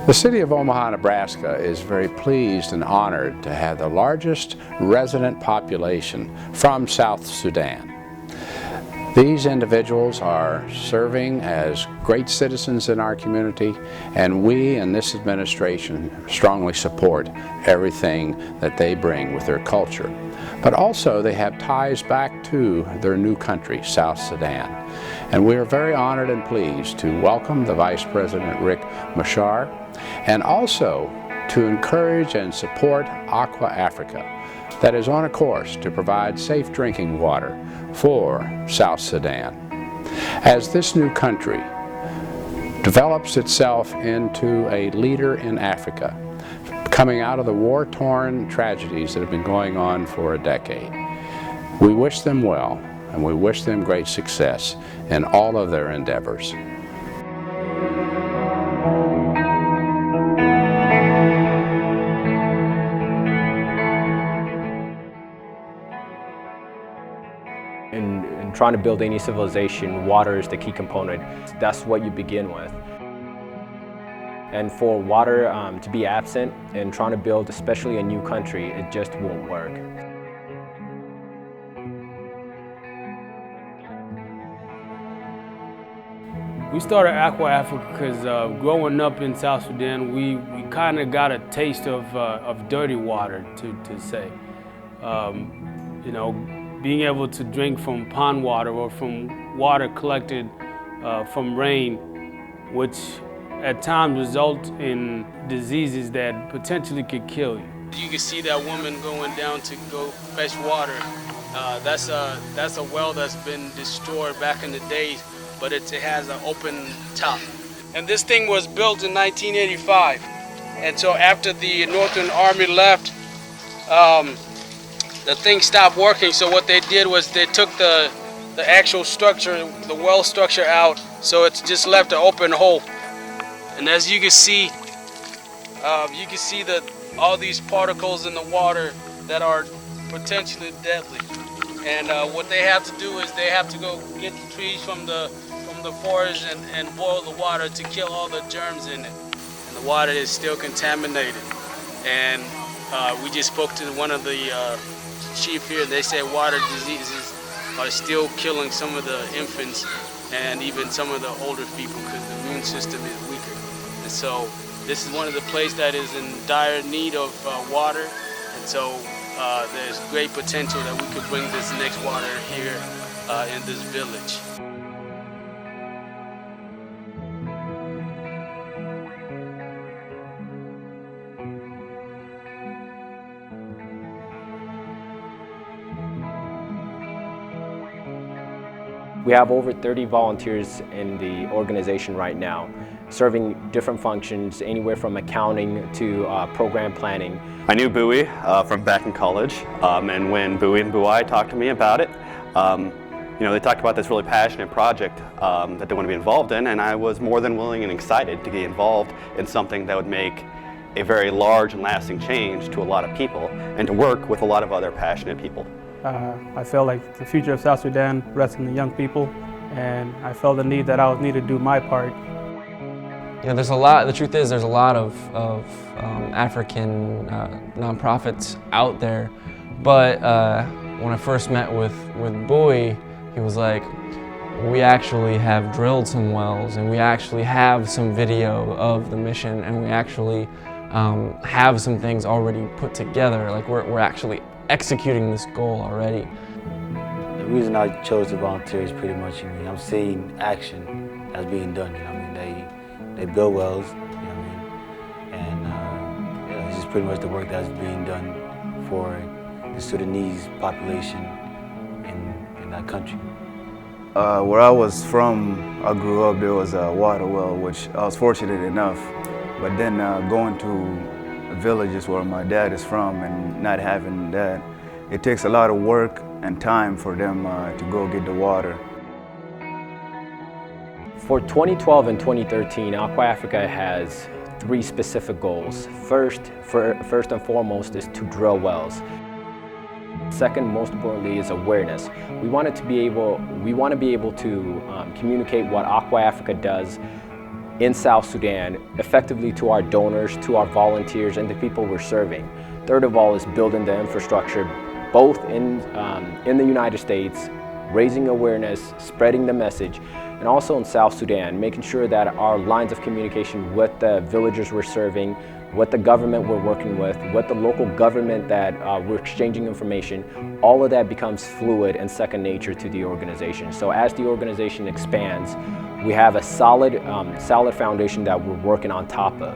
The city of Omaha, Nebraska is very pleased and honored to have the largest resident population from South Sudan. These individuals are serving as great citizens in our community, and we in this administration strongly support everything that they bring with their culture. But also they have ties back to their new country, South Sudan. And we are very honored and pleased to welcome the Vice President Rick Machar, and also to encourage and support Aqua-Africa, that is on a course to provide safe drinking water for South Sudan. As this new country develops itself into a leader in Africa, coming out of the war-torn tragedies that have been going on for a decade, we wish them well, and we wish them great success in all of their endeavors. In trying to build any civilization, water is the key component. That's what you begin with. And for water to be absent and trying to build especially a new country, it just won't work. We started Aqua-Africa because growing up in South Sudan, we kind of got a taste of dirty water, to say. You know, being able to drink from pond water or from water collected from rain, which at times result in diseases that potentially could kill you. You can see that woman going down to go fetch water. That's a well that's been destroyed back in the days, but it has an open top. And this thing was built in 1985. And so after the Northern Army left, the thing stopped working. So what they did was they took the actual structure, the well structure out, so it's just left an open hole. And as you can see that all these particles in the water that are potentially deadly. And what they have to do is they have to go get the trees from the forest and boil the water to kill all the germs in it. And the water is still contaminated. And we just spoke to one of the chief here. They said water diseases are still killing some of the infants and even some of the older people because the immune system is weaker. And so this is one of the places that is in dire need of water. And so there's great potential that we could bring this next water here in this village. We have over 30 volunteers in the organization right now, serving different functions, anywhere from accounting to program planning. I knew Bowie from back in college, and when Bowie and Buai talked to me about it, you know, they talked about this really passionate project that they want to be involved in, and I was more than willing and excited to get involved in something that would make a very large and lasting change to a lot of people, and to work with a lot of other passionate people. I felt like the future of South Sudan rests in the young people, and I felt the need that I would need to do my part. You know, there's a lot, the truth is there's a lot of African nonprofits out there, but when I first met with Bowie, he was like, we actually have drilled some wells, and we actually have some video of the mission, and we actually have some things already put together. Like we're actually executing this goal already. The reason I chose to volunteer is pretty much, I'm seeing action that's being done. They build wells, and it's just pretty much the work that's being done for the Sudanese population in that country. Where I was from, I grew up, there was a water well, which I was fortunate enough. But then going to villages where my dad is from and not having that, it takes a lot of work and time for them to go get the water. For 2012 and 2013, Aqua-Africa has 3 specific goals. First and foremost is to drill wells. Second, most importantly, is awareness. We want to be able to communicate what Aqua-Africa does in South Sudan, effectively to our donors, to our volunteers, and the people we're serving. Third of all is building the infrastructure, both in the United States, raising awareness, spreading the message, and also in South Sudan, making sure that our lines of communication with the villagers we're serving, with the government we're working with the local government that we're exchanging information, all of that becomes fluid and second nature to the organization. So as the organization expands, we have a solid foundation that we're working on top of.